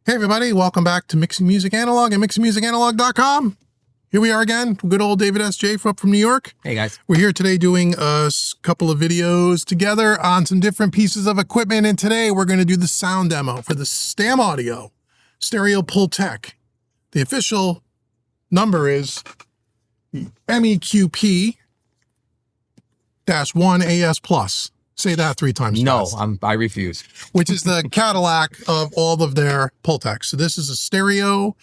Hey everybody, welcome back to Mixing Music Analog and mixingmusicanalog.com. Here we are again, good old David S.J. from New York. Hey guys. We're here today doing a couple of videos together on some different pieces of equipment, and today we're going to do the sound demo for the Stam Audio Stereo Pultec. The official number is MEQP-1AS Plus. Say that 3 times fast. No, I refuse. Which is the Cadillac of all of their Pultecs. So this is a stereo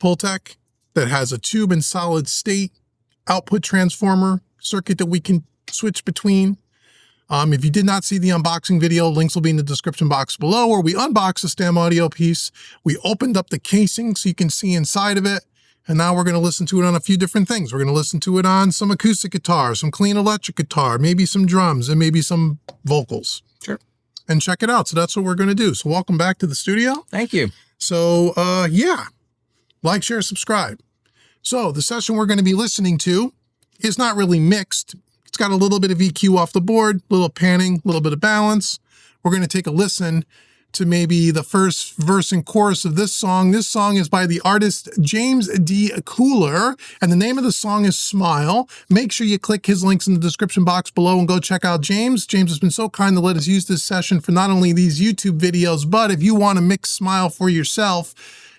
Pultec that has a tube and solid state output transformer circuit that we can switch between. If you did not see the unboxing video, links will be in the description box below, where we unboxed the Stam Audio piece. We opened up the casing so you can see inside of it. And now we're going to listen to it on a few different things. We're going to listen to it on some acoustic guitar, some clean electric guitar, maybe some drums, and maybe some vocals. Sure. And check it out. So that's what we're going to do. So welcome back to the studio. Thank you. So, yeah, like, share, subscribe. So the session we're going to be listening to is not really mixed. It's got a little bit of EQ off the board, a little panning, a little bit of balance. We're going to take a listen to maybe the first verse and chorus of this song. This song is by the artist James D. Cooler, and the name of the song is Smile. Make sure you click his links in the description box below and go check out James. James has been so kind to let us use this session for not only these YouTube videos, but if you want to mix Smile for yourself,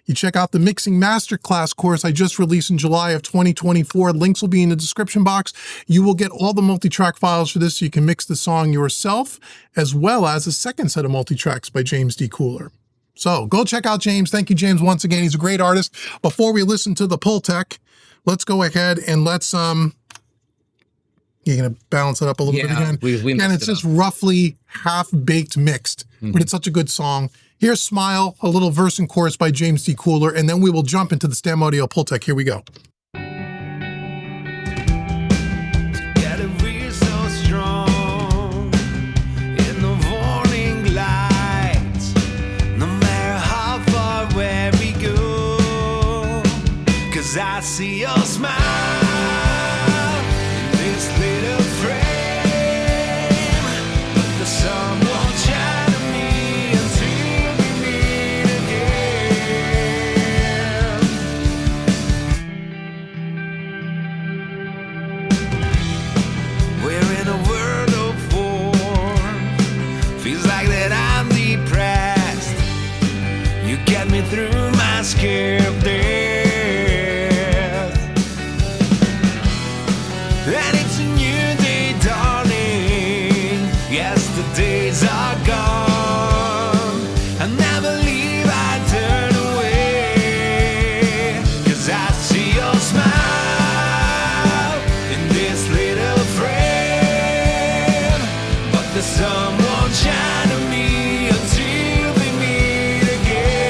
you check out the Mixing Masterclass course I just released in July of 2024. Links will be in the description box. You will get all the multi-track files for this so you can mix the song yourself, as well as a second set of multi-tracks by James D. Cooler. So go check out James. Thank you, James, once again. He's a great artist. Before we listen to the Pultec, let's go ahead and let's, you're going to balance it up a little bit again. And it's just roughly half-baked mixed, but it's such a good song. Here's Smile, a little verse and chorus by James D. Cooler, and then we will jump into the Stam Audio Pultec. Here we go. I see your smile in this little frame, but the sun won't shine on me until we meet again. We're in a world of form, feels like that I'm depressed. You get me through my scare of death. And it's a new day dawning. Yesterdays are gone. I never leave, I turn away. 'Cause I see your smile in this little frame, but the sun won't shine on me until we meet again.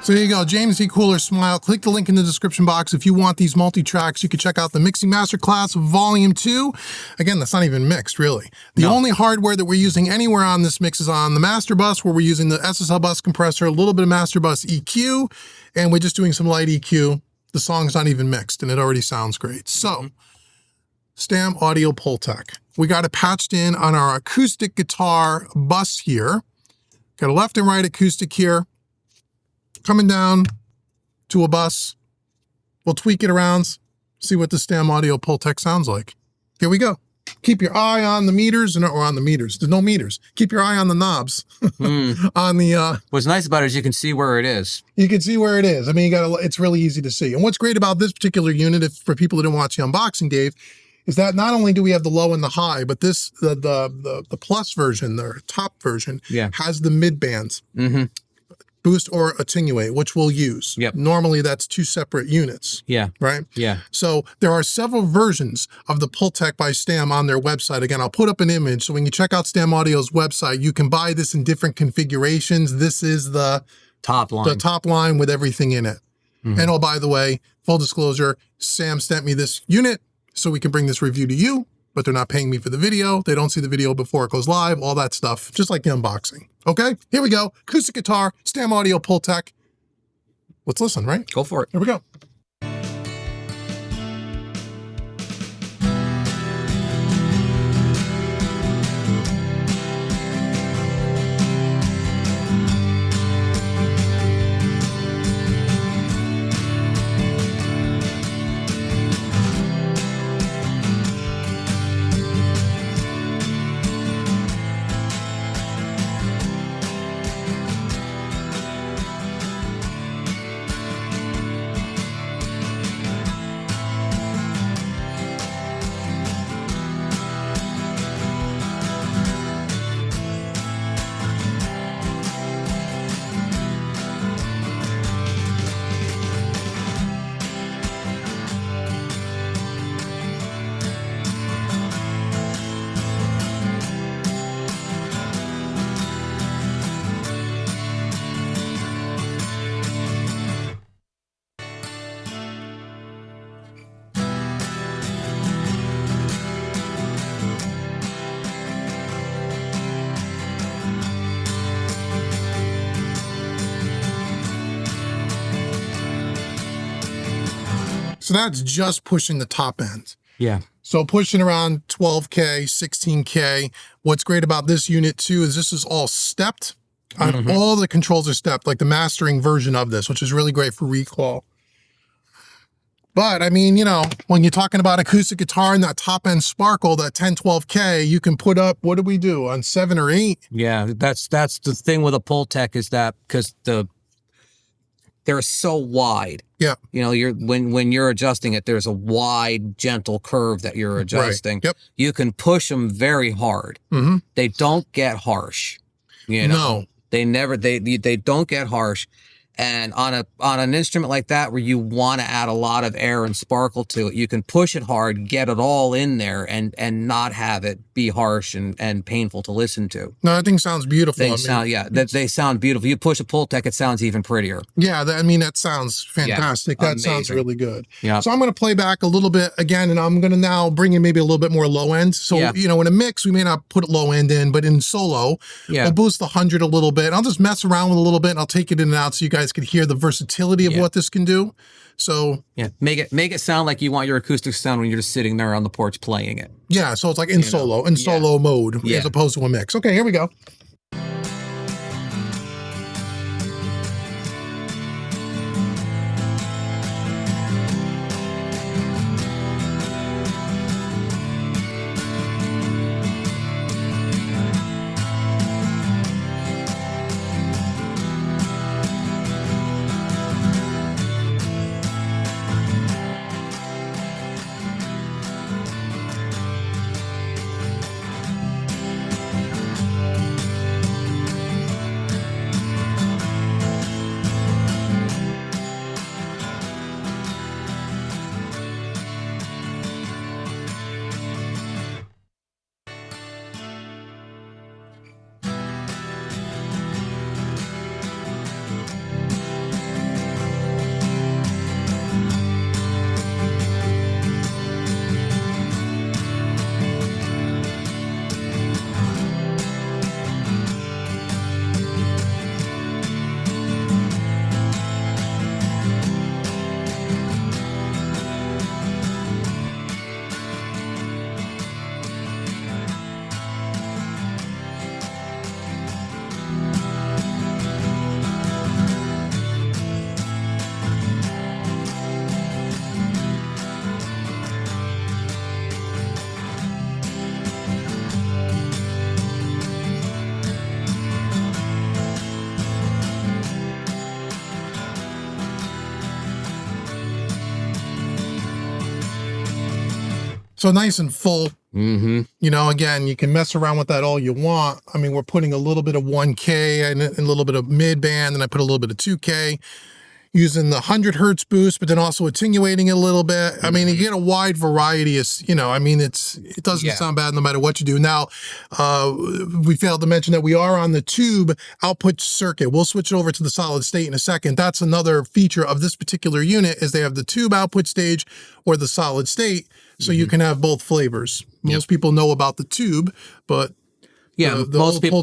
So there you go, James D. Cooler, Smile. Click the link in the description box if you want these multi-tracks. You can check out the Mixing Masterclass Volume 2. Again, that's not even mixed, really. The only hardware that we're using anywhere on this mix is on the master bus, where we're using the SSL bus compressor, a little bit of master bus EQ, and we're just doing some light EQ. The song's not even mixed, and it already sounds great. So, Stam Audio Pultec. We got it patched in on our acoustic guitar bus here. Got a left and right acoustic here. Coming down to a bus. We'll tweak it around, see what the Stam Audio Pultec sounds like. Here we go. Keep your eye on the meters, or on the meters. There's no meters. Keep your eye on the knobs. On the What's nice about it is you can see where it is. You can see where it is. I mean, it's really easy to see. And what's great about this particular unit, for people who didn't watch the unboxing, Dave, is that not only do we have the low and the high, but this the plus version, the top version, has the mid bands. Boost or attenuate, which we'll use. Normally that's 2 separate units. Right? So there are several versions of the Pultec by Stam on their website. Again, I'll put up an image. So when you check out Stam Audio's website, you can buy this in different configurations. This is the top line. The top line with everything in it. And oh, by the way, full disclosure, Sam sent me this unit so we can bring this review to you, but they're not paying me for the video. They don't see the video before it goes live, all that stuff, just like the unboxing. Okay, here we go. Acoustic guitar, Stam Audio Pultec. Let's listen, right? Go for it. Here we go. that's just pushing the top end. Yeah. So pushing around 12K, 16K. What's great about this unit too is this is all stepped. All the controls are stepped, like the mastering version of this, which is really great for recall. But I mean, you know, when you're talking about acoustic guitar and that top end sparkle, that 10, 12K, you can put up, what do we do, on 7 or 8? Yeah, that's the thing with a Pultec is that because they're so wide. Yeah. You know, when you're adjusting it, there's a wide, gentle curve that you're adjusting. Right. Yep. You can push them very hard. They don't get harsh. You know, they don't get harsh. And on an instrument like that, where you want to add a lot of air and sparkle to it, you can push it hard, get it all in there, and not have it be harsh and painful to listen to. No, that thing sounds beautiful. They sound beautiful. You push a Pultec, it sounds even prettier. Yeah, I mean, that sounds fantastic. Yeah, that sounds amazing. really good. Yeah. So I'm going to play back a little bit again, and I'm going to now bring in maybe a little bit more low end. So, you know, in a mix, we may not put low end in, but in solo, we'll boost the 100 a little bit. I'll just mess around with it a little bit, and I'll take it in and out so you guys can hear the versatility of what this can do. So make it sound like you want your acoustic sound when you're just sitting there on the porch playing it. Yeah, so it's like in solo mode as opposed to a mix. Okay, here we go. So nice and full. You know, again, you can mess around with that all you want. I mean, we're putting a little bit of 1K and a little bit of mid band, and I put a little bit of 2K using the 100 hertz boost, but then also attenuating it a little bit. I mean, you get a wide variety of, you know, I mean, it doesn't sound bad no matter what you do. Now, we failed to mention that we are on the tube output circuit. We'll switch over to the solid state in a second. That's another feature of this particular unit is they have the tube output stage or the solid state. So you can have both flavors. Most people know about the tube, but most people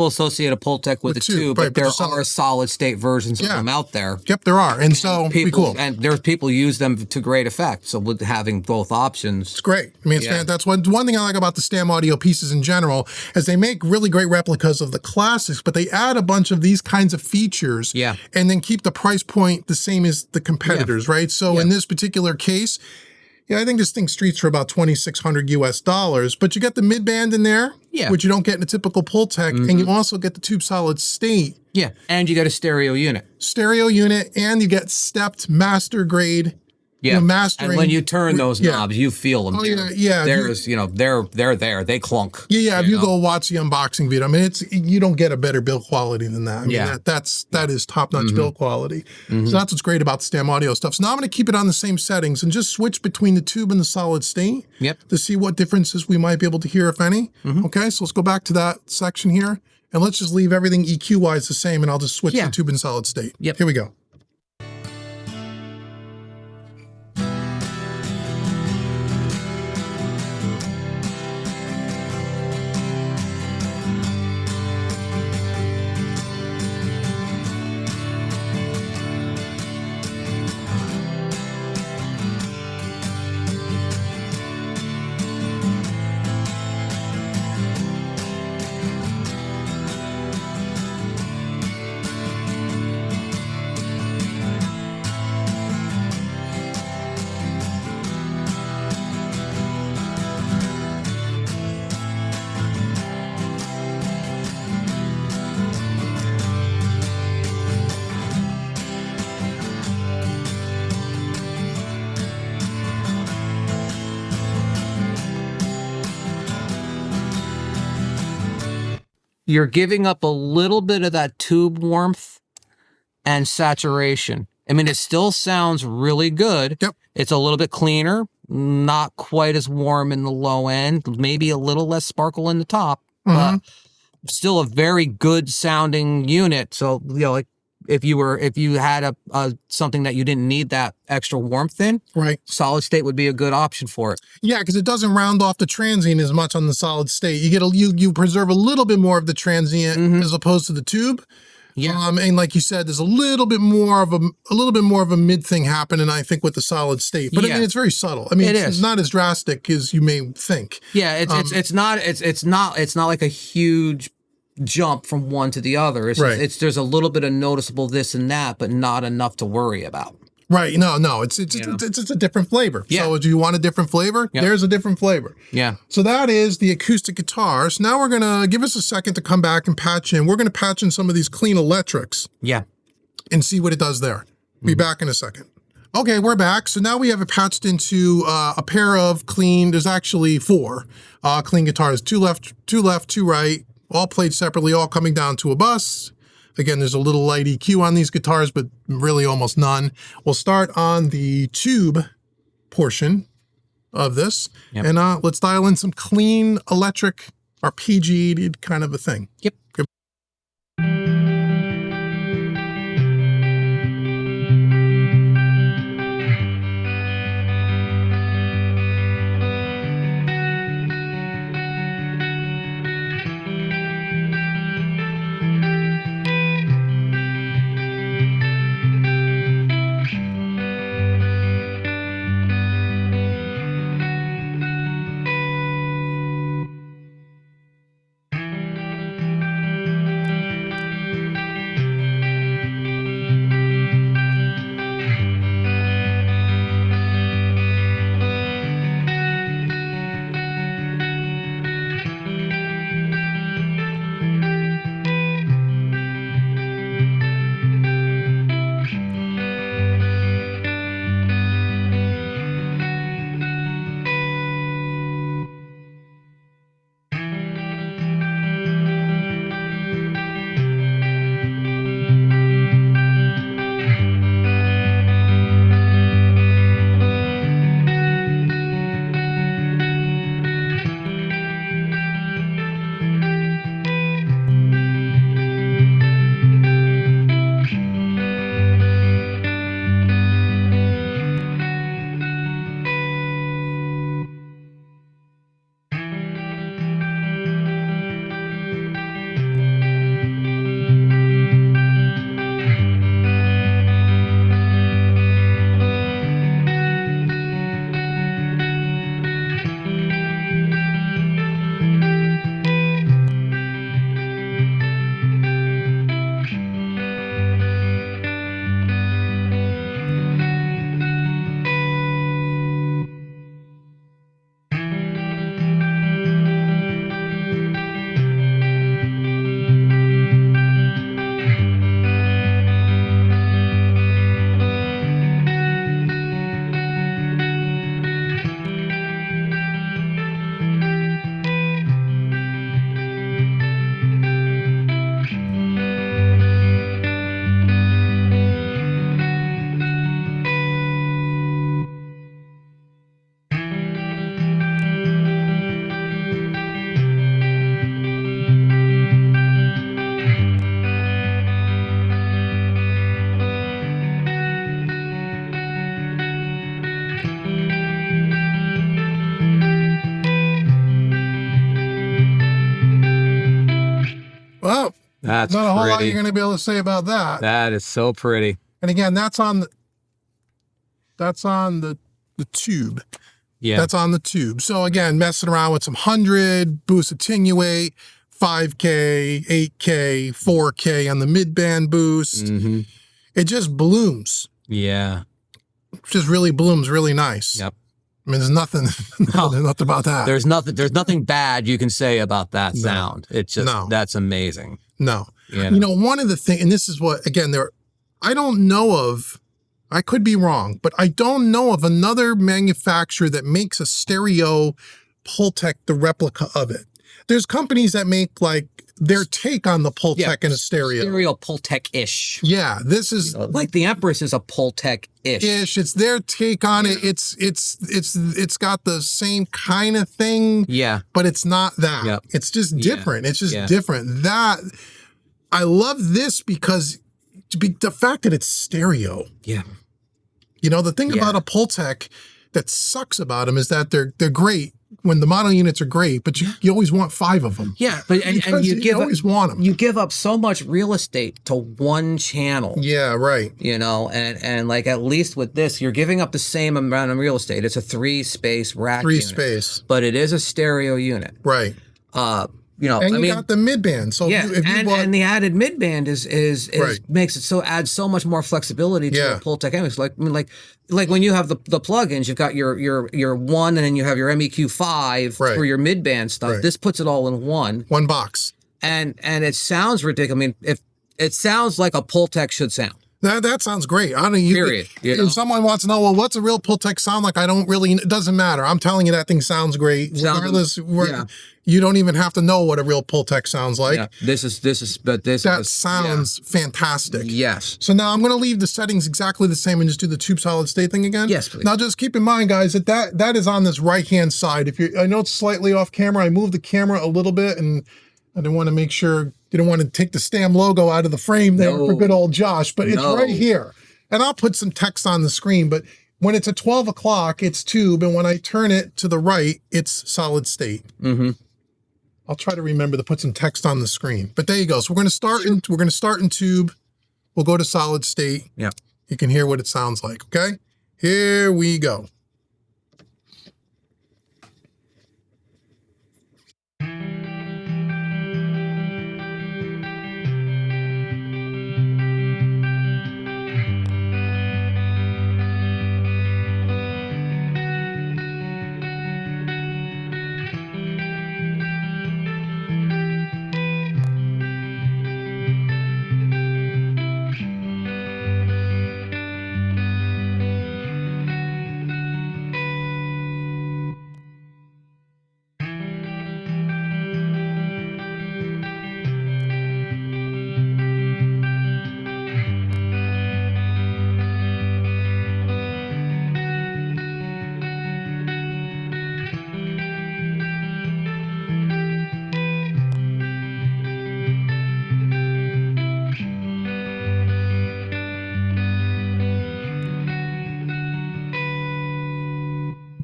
associate a Pultec with a tube, but there are solid state versions of them out there. Yep, there are, and so cool. And there's people use them to great effect. So with having both options, it's great. I mean, that's one thing I like about the Stam audio pieces in general is they make really great replicas of the classics, but they add a bunch of these kinds of features, and then keep the price point the same as the competitors, right? So in this particular case. Yeah, I think this thing streets for about $2,600 US, but you get the mid band in there, which you don't get in a typical Pultec, and you also get the tube solid state. Yeah, and you get a stereo unit. And you get stepped master grade. Yeah, mastering. And when you turn those knobs, you feel them. Oh yeah. There's, they're there. They clunk. Yeah. If you go watch the unboxing video, I mean, you don't get a better build quality than that. I mean, that is top notch build quality. So that's what's great about the Stam audio stuff. So now I'm going to keep it on the same settings and just switch between the tube and the solid state. To see what differences we might be able to hear, if any. Okay, so let's go back to that section here, and let's just leave everything EQ wise the same, and I'll just switch the tube and solid state. Here we go. you're giving up a little bit of that tube warmth and saturation. I mean, it still sounds really good. Yep. It's a little bit cleaner, not quite as warm in the low end, maybe a little less sparkle in the top, but still a very good sounding unit. So, you know, like if you had a something that you didn't need that extra warmth in, right, solid state would be a good option for it. Yeah, because it doesn't round off the transient as much on the solid state. You get you preserve a little bit more of the transient as opposed to the tube. Yeah. And like you said, there's a little bit more of a mid thing happening, I think, with the solid state. But I mean, it's very subtle. I mean, it's not as drastic as you may think. Yeah, it's not like a huge jump from one to the other. It's there's a little bit of noticeable this and that, but not enough to worry about. Right. No, it's a different flavor. Yeah. So do you want a different flavor? Yep. There's a different flavor. Yeah. So that is the acoustic guitars. Now we're going to give us a second to come back and patch in. We're going to patch in some of these clean electrics. Yeah. And see what it does there. Be back in a second. Okay, we're back. So now we have it patched into a pair of clean, there's actually 4 clean guitars, 2 left, 2 right, all played separately, all coming down to a bus. Again, there's a little light EQ on these guitars, but really almost none. We'll start on the tube portion of this, and let's dial in some clean electric arpeggiated kind of a thing. Yep. Well, that's not a whole lot pretty. you're going to be able to say about that. That is so pretty. And again, that's on the tube. Yeah. That's on the tube. So again, messing around with some 100, boost attenuate, 5K, 8K, 4K on the mid-band boost. Mm-hmm. It just blooms. Yeah. It just really blooms really nice. Yep. I mean, there's nothing, there's nothing about that. There's nothing bad you can say about that sound. It's just, that's amazing. No. You know, one of the things, and this is what, again, I don't know of, I could be wrong, but I don't know of another manufacturer that makes a stereo Pultec, the replica of it. There's companies that make like their take on the Pultec in a stereo. Stereo Pultec-ish. Yeah, this is Like the Empress is a Pultec-ish. It's their take on it. It's got the same kind of thing. Yeah. But it's not that. Yep. It's just different. It's just Yeah. different. That I love this because the fact that it's stereo. Yeah. You know, the thing about a Pultec that sucks about them is that they're great when the mono units are great, but you always want 5 of them. Yeah, but and you always want them. You give up so much real estate to one channel. Yeah, right. You know, and like at least with this, you're giving up the same amount of real estate. It's a 3-space rack. 3-space. But it is a stereo unit. Right. You know, and I you mean, got the mid band. So yeah, if you bought, and the added mid band is Right. makes it so adds so much more flexibility to a Pultec. It's like I mean, like when you have the plugins, you've got your one, and then you have your MEQ5 for your mid band stuff. Right. This puts it all in one box. and it sounds ridiculous. I mean, if it sounds like a Pultec should sound. That sounds great. I don't know. Period. You know? If someone wants to know, well, what's a real Pultec sound like? I don't really. It doesn't matter. I'm telling you, that thing sounds great. Regardless, you don't even have to know what a real Pultec sounds like. Yeah. This sounds fantastic. Yes. So now I'm going to leave the settings exactly the same and just do the tube solid state thing again. Yes, please. Now just keep in mind, guys, that is on this right hand side. I know it's slightly off camera. I moved the camera a little bit, and I didn't want to make sure. Didn't want to take the Stam logo out of the frame there for good old Josh, but it's right here. And I'll put some text on the screen, but when it's at 12 o'clock, it's tube, and when I turn it to the right, it's solid state. Mm-hmm. I'll try to remember to put some text on the screen. But there you go. So we're going to start in tube. We'll go to solid state. Yeah. You can hear what it sounds like, okay? Here we go.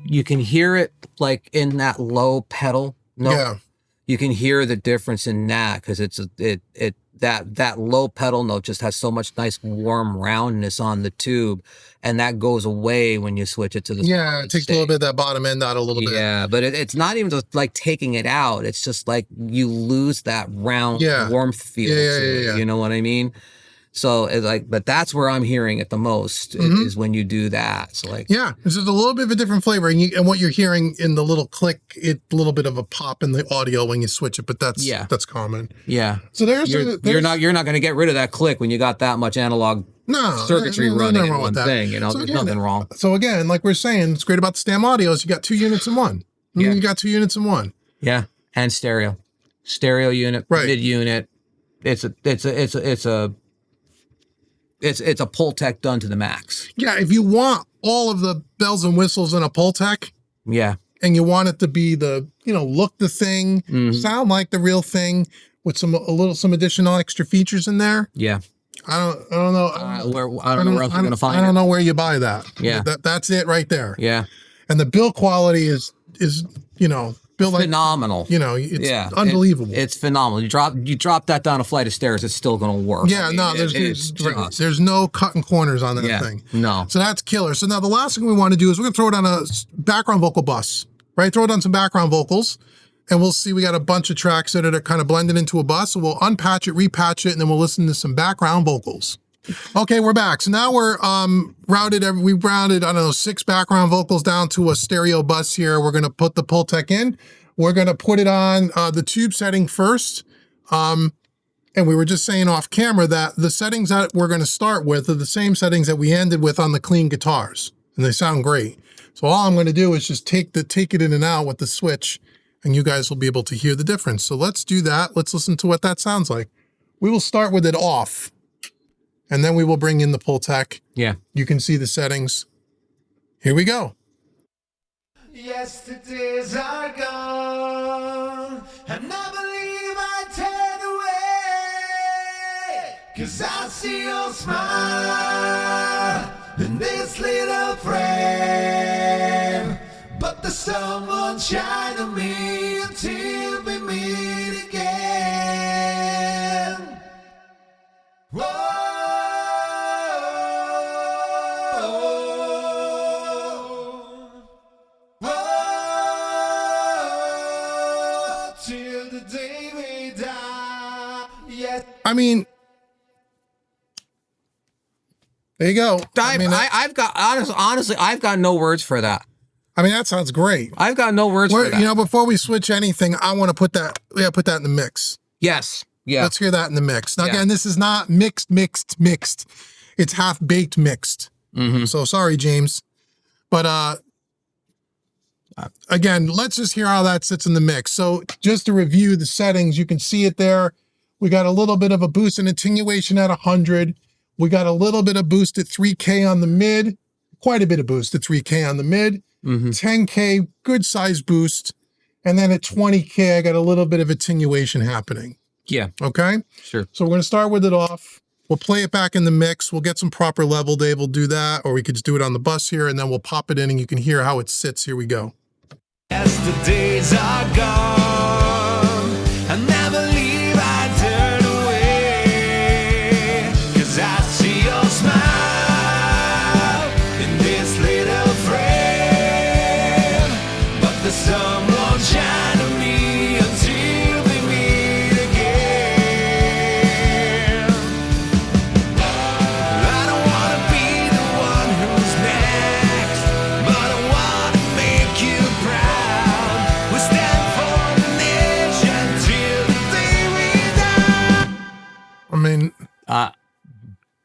You can hear it like in that low pedal note. Yeah. You can hear the difference in that because that low pedal note just has so much nice warm roundness on the tube, and that goes away when you switch it to the it takes a little bit of that bottom end out a little bit. Yeah, but it's not even just like taking it out. It's just like you lose that round warmth feel. Yeah. You know what I mean? So it's like, but that's where I'm hearing it the most is when you do that. So like, this is a little bit of a different flavor, and what you're hearing in the little click, it's a little bit of a pop in the audio when you switch it, but that's common. Yeah. So you're not going to get rid of that click when you got that much analog circuitry running in one thing. You know, so there's again, nothing wrong. So again, like we're saying, it's great about the Stam audio is you got 2 units in one. Yeah. You got 2 units in one. Yeah, and stereo unit, mid unit. It's a Pultec done to the max. Yeah, if you want all of the bells and whistles in a Pultec, and you want it to be the, look the thing, sound like the real thing, with some additional extra features in there. Yeah. I don't know. I don't know where else you're gonna find it. I don't know where you buy that. Yeah. That's it right there. Yeah. And the build quality is built like phenomenal. It's unbelievable. It's phenomenal. You drop that down a flight of stairs, it's still going to work. Yeah, there's no cutting corners on that thing. No. So that's killer. So now the last thing we want to do is we're going to throw it on a background vocal bus, right? Throw it on some background vocals, and we'll see we got a bunch of tracks that are kind of blended into a bus. So we'll unpatch it, repatch it, and then we'll listen to some background vocals. Okay, we're back. So now we're we've routed, I don't know, 6 background vocals down to a stereo bus here. We're going to put the Pultec in. We're going to put it on the tube setting first. And we were just saying off camera that the settings that we're going to start with are the same settings that we ended with on the clean guitars. And they sound great. So all I'm going to do is just take it in and out with the switch and you guys will be able to hear the difference. So let's do that. Let's listen to what that sounds like. We will start with it off, and then we will bring in the Pultec. Yeah. You can see the settings. Here we go. Yesterdays are gone, and I believe I turn away, 'cause I see your smile in this little frame. But the sun won't shine on me until we meet again. Whoa. I mean, there you go. I've got honestly, I've got no words for that. I mean, that sounds great. I've got no words for that. You know, before we switch anything, I want to put that in the mix. Yes. Yeah. Let's hear that in the mix. Now, again, this is not mixed. It's half-baked mixed. So sorry, James. But again, let's just hear how that sits in the mix. So just to review the settings, you can see it there. We got a little bit of a boost and attenuation at 100. We got a little bit of boost at 3K on the mid, quite a bit of boost at 3K on the mid, 10K, good size boost. And then at 20K, I got a little bit of attenuation happening. Yeah. Okay. Sure. So we're going to start with it off. We'll play it back in the mix. We'll get some proper level. Dave will do that, or we could just do it on the bus here, and then we'll pop it in and you can hear how it sits. Here we go. As the days are gone, I never leave, I turn away, 'cause I see your smile in this little frame. But the sun won't shine on me until we meet again. I don't want to be the one who's next, but I want to make you proud. We stand for the nation till the day we die. I mean,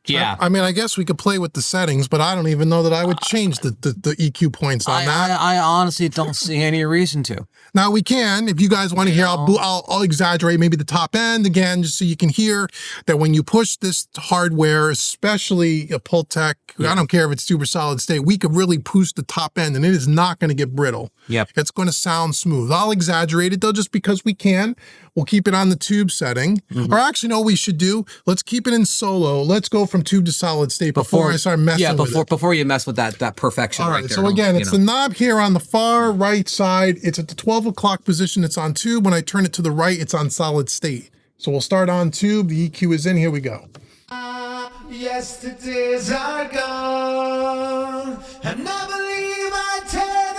Yeah. I mean, I guess we could play with the settings, but I don't even know that I would change the EQ points on that. I honestly don't see any reason to. Now we can, if you guys want to hear, I'll exaggerate maybe the top end again, just so you can hear that when you push this hardware, especially a Pultec, I don't care if it's super solid state, we could really push the top end and it is not going to get brittle. Yep. It's going to sound smooth. I'll exaggerate it though, just because we can. We'll keep it on the tube setting. Or actually, no, we should do, let's keep it in solo. Let's go from tube to solid state before I start messing with it. Before you mess with that perfection. All right, right there, so again, it's the knob here on the far right side. It's at the 12 o'clock position. It's on tube. When I turn it to the right, it's on solid state. So we'll start on tube. The EQ is in. Here we go. Yesterdays are gone, and I believe I turn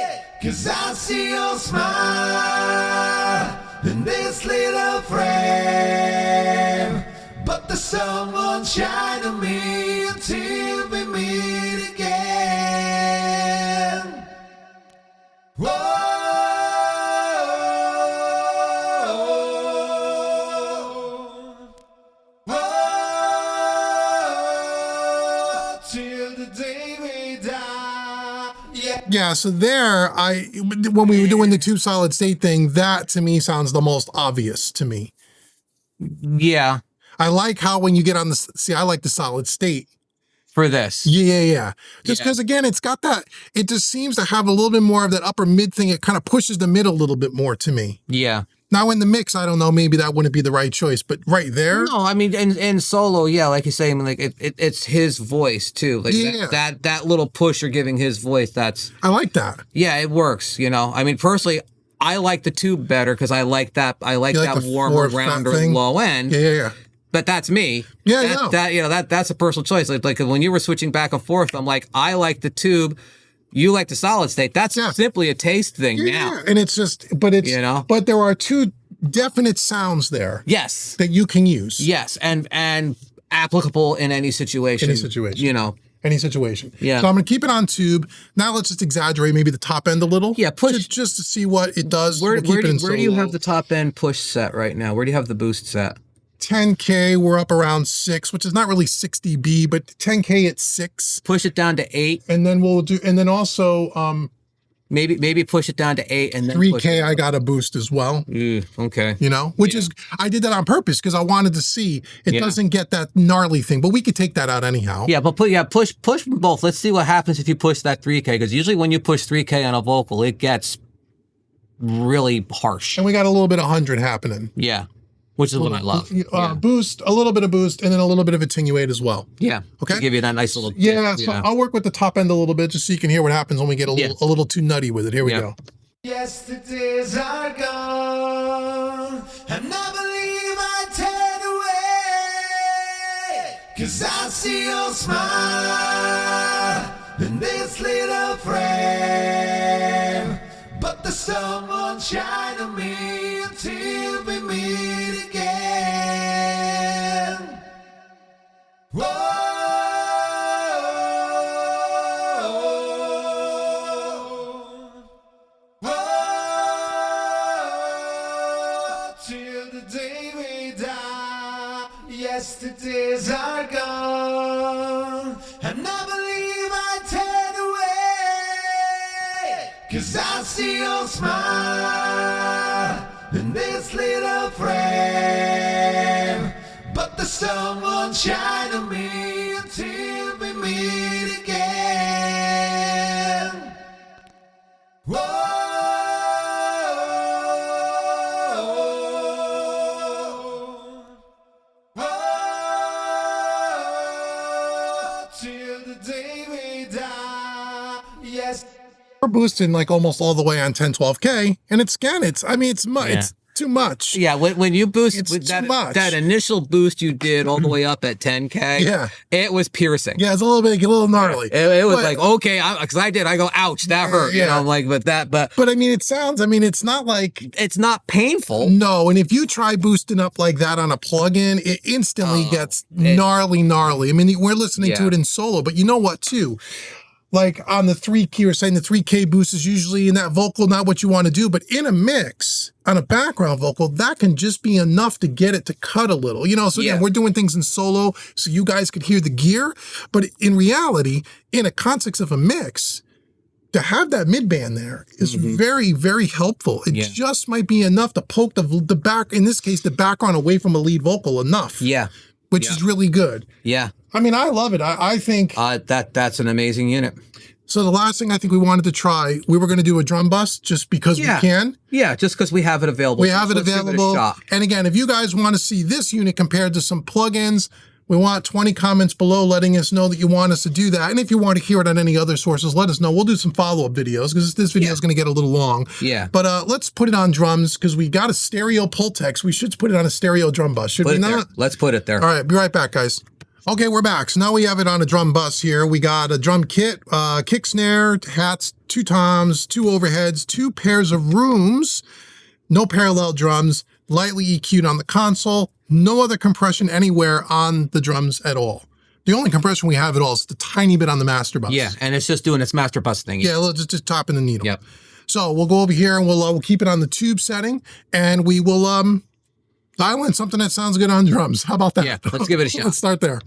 away, 'cause I see your smile in this little frame. But the sun won't shine on me until we meet again. Whoa. Yeah, so there, when we were doing the tube solid state thing, that to me sounds the most obvious to me. Yeah. I like how when you get on the, I like the solid state. For this. Yeah. Just because, again, it's got that, it just seems to have a little bit more of that upper mid thing. It kind of pushes the mid a little bit more to me. Yeah. Now in the mix, I don't know, maybe that wouldn't be the right choice, but right there. No, I mean, in solo, yeah, like you say, I mean, like it's his voice too. Like that little push you're giving his voice, I like that. Yeah, it works, you know. I mean, personally, I like the tube better because I like that warmer, rounder, low end. Yeah. But that's me. Yeah, that's a personal choice. Like when you were switching back and forth, I'm like, I like the tube. You like the solid state. That's simply a taste thing now. And it's just, but it's, but there are two definite sounds there. Yes. That you can use. Yes. And applicable in any situation. Any situation. You know. Any situation. Yeah. So I'm going to keep it on tube. Now let's just exaggerate maybe the top end a little. Yeah, push. Just to see what it does. Where do you have the top end push set right now? Where do you have the boost set? 10K, we're up around 6, which is not really 6 dB, but 10K at 6. Push it down to 8. And then we'll do, and then also, Maybe push it down to 8 and then 3K, I got a boost as well. Okay. You know, which is, I did that on purpose because I wanted to see it doesn't get that gnarly thing, but we could take that out anyhow. Yeah, but push both. Let's see what happens if you push that 3K, because usually when you push 3K on a vocal, it gets really harsh. And we got a little bit of 100 happening. Yeah, which is what I love. Boost, a little bit of boost, and then a little bit of attenuate as well. Yeah. Okay. To give you that nice little. So I'll work with the top end a little bit just so you can hear what happens when we get a little too nutty with it. Here we go. Yesterdays are gone, and I believe I turn away, 'cause I see your smile in this little frame, but the sun won't shine on me until we meet again. Whoa. Yesterdays are gone, and I believe I turn away, 'cause I see your smile in this little frame, but the sun won't shine on me until we meet again. Whoa. We're boosting like almost all the way on 1012K, and it's too much. Yeah, when you boost It's with too much. that initial boost you did all the way up at 10K, it was piercing. Yeah, it's a little gnarly. It was like, okay, because I go, ouch, that hurt. You know, I'm like, but I mean, it's not like, it's not painful. No, and if you try boosting up like that on a plugin, it instantly gets gnarly. I mean, we're listening to it in solo, but you know what too? Like on the 3K, you're saying the 3K boost is usually in that vocal, not what you want to do, but in a mix, on a background vocal, that can just be enough to get it to cut a little, you know? So again, we're doing things in solo so you guys could hear the gear, but in reality, in a context of a mix, to have that mid-band there is very, very helpful. It just might be enough to poke the back, in this case, the background away from a lead vocal enough. Yeah. Which is really good. Yeah. I mean, I love it. I think that's an amazing unit. So the last thing I think we wanted to try, we were going to do a drum bus just because we can. Yeah, just because we have it available. We have it available. And again, if you guys want to see this unit compared to some plugins, we want 20 comments below letting us know that you want us to do that. And if you want to hear it on any other sources, let us know. We'll do some follow-up videos because this video is going to get a little long. Yeah. But let's put it on drums because we got a stereo Pultec. We should put it on a stereo drum bus. Should we not? Let's put it there. All right, be right back, guys. Okay, we're back. So now we have it on a drum bus here. We got a drum kit, kick snare, hats, 2 toms, 2 overheads, 2 pairs of rooms, no parallel drums, lightly EQ'd on the console, no other compression anywhere on the drums at all. The only compression we have at all is the tiny bit on the master bus. Yeah, and it's just doing its master bus thing. Yeah, just topping the needle. Yep. So we'll go over here and we'll keep it on the tube setting, and we will dial in something that sounds good on drums. How about that? Yeah, let's give it a shot. Let's start there.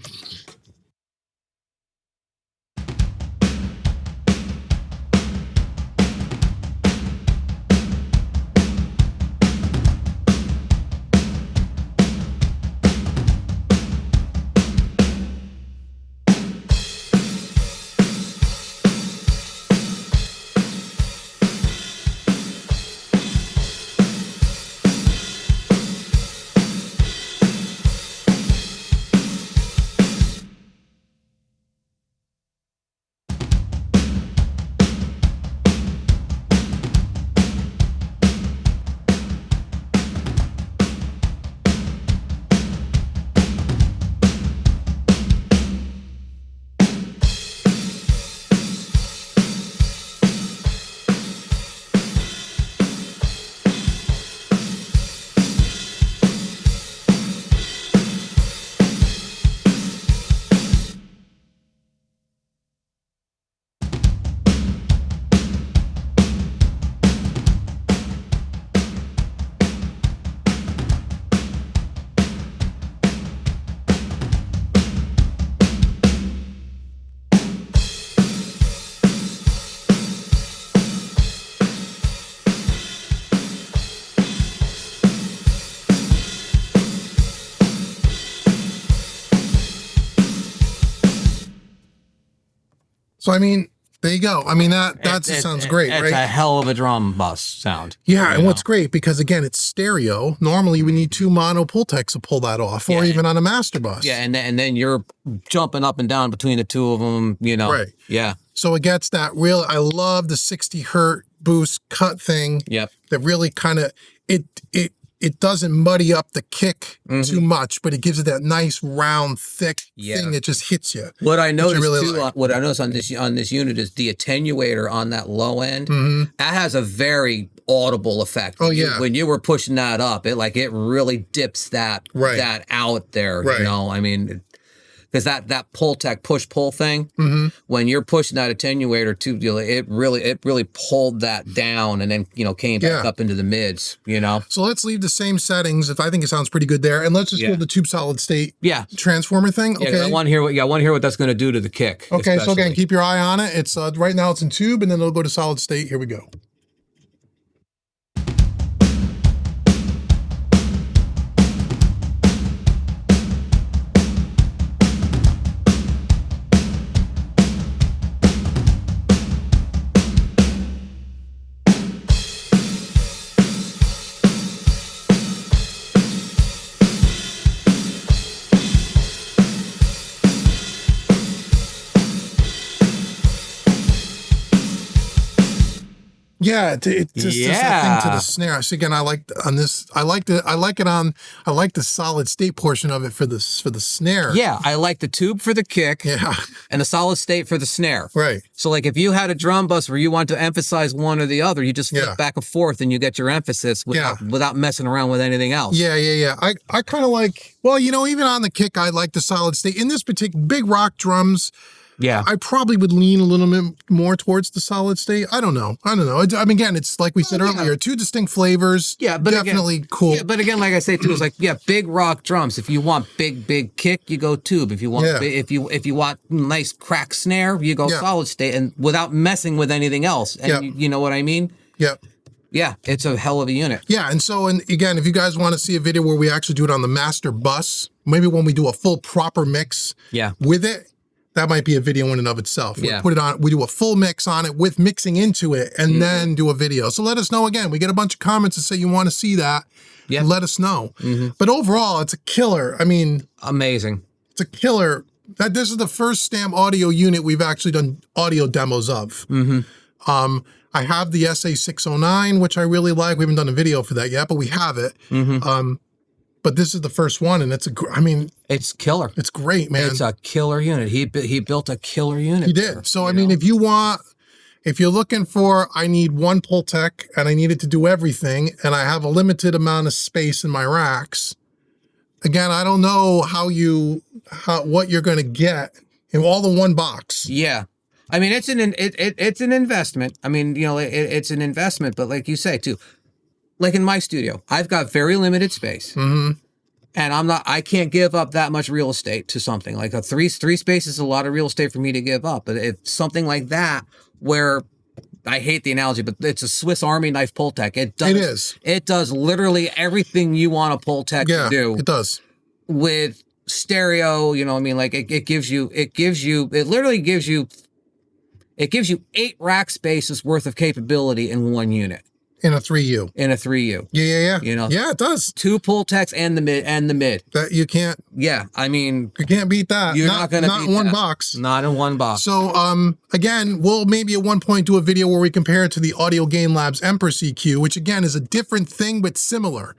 So, I mean, there you go. I mean, that sounds great, right? It's a hell of a drum bus sound. Yeah, and what's great, because again, it's stereo. Normally, we need 2 mono Pultecs to pull that off, or even on a master bus. Yeah, and then you're jumping up and down between the two of them, you know. Right. Yeah. So it gets that real, I love the 60 hertz boost cut thing. Yep. That really kind of, it doesn't muddy up the kick too much, but it gives it that nice round thick thing that just hits you. What I noticed really too, what I noticed on this unit is the attenuator on that low end. That has a very audible effect. Oh yeah. When you were pushing that up, it really dips that out there. Right. You know, I mean, because that Pultec push-pull thing, when you're pushing that attenuator too, it really pulled that down and then, you know, came back up into the mids, you know. So let's leave the same settings. If I think it sounds pretty good there, and let's just go to the tube solid state transformer thing. Yeah, okay. I want to hear what that's going to do to the kick. Okay, especially. so again, keep your eye on it. It's right now it's in tube, and then it'll go to solid state. Here we go. Yeah, it just does that thing to the snare. So again, I like the solid state portion of it for the snare. Yeah, I like the tube for the kick. Yeah. And the solid state for the snare. Right. So like if you had a drum bus where you want to emphasize one or the other, you just flip back and forth and you get your emphasis without messing around with anything else. Yeah. I kind of like, well, you know, even on the kick, I like the solid state. In this particular big rock drums, yeah, I probably would lean a little bit more towards the solid state. I don't know. I mean, again, it's like we said earlier, 2 distinct flavors. Yeah, but definitely cool. Yeah, but again, like I say too, it's like big rock drums. If you want big kick, you go tube. If you want if you want nice crack snare, you go solid state, and without messing with anything else. And you know what I mean? Yep. Yeah, it's a hell of a unit. Yeah, and so, and again, if you guys want to see a video where we actually do it on the master bus, maybe when we do a full proper mix with it, that might be a video in and of itself. We put it on, we do a full mix on it with mixing into it, and then do a video. So let us know again. We get a bunch of comments that say you want to see that. Yeah. Let us know. But overall, it's a killer. I mean, amazing. It's a killer. This is the first Stam audio unit we've actually done audio demos of. I have the SA609, which I really like. We haven't done a video for that yet, but we have it. But this is the first one, and it's it's killer. It's great, man. It's a killer unit. He built a killer unit. He did. There, so I mean, if you're looking for, I need one Pultec and I need it to do everything, and I have a limited amount of space in my racks. Again, I don't know what you're going to get in all the one box. Yeah. I mean, it's an investment. I mean, you know, it's an investment, but like you say too, like in my studio, I've got very limited space, and I can't give up that much real estate to something like a three space is a lot of real estate for me to give up. But if something like that, where I hate the analogy, but it's a Swiss Army knife Pultec. It does literally everything you want a Pultec to do. It does. With stereo, you know what I mean? Like it literally gives you 8 rack spaces worth of capability in one unit. In a 3U. In a 3U. Yeah. You know? Yeah, it does. 2 Pultecs and the mid. That you can't. Yeah, I mean. You can't beat that. You're not going to beat that. Not in one box. Not in one box. So, again, we'll maybe at one point do a video where we compare it to the Audio Gain Labs Empressor EQ, which again is a different thing, but similar.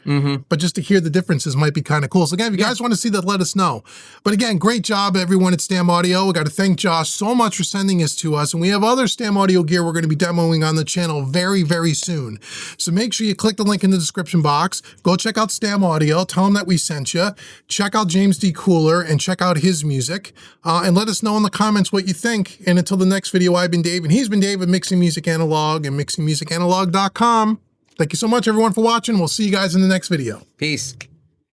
But just to hear the differences might be kind of cool. So again, if you guys want to see that, let us know. But again, great job, everyone at Stam Audio. We got to thank Josh so much for sending this to us. And we have other Stam Audio gear we're going to be demoing on the channel very, very soon. So make sure you click the link in the description box. Go check out Stam Audio. Tell them that we sent you. Check out James D. Cooler and check out his music. And let us know in the comments what you think. And until the next video, I've been Dave, and he's been Dave at Mixing Music Analog and mixingmusicanalog.com. Thank you so much, everyone, for watching. We'll see you guys in the next video. Peace.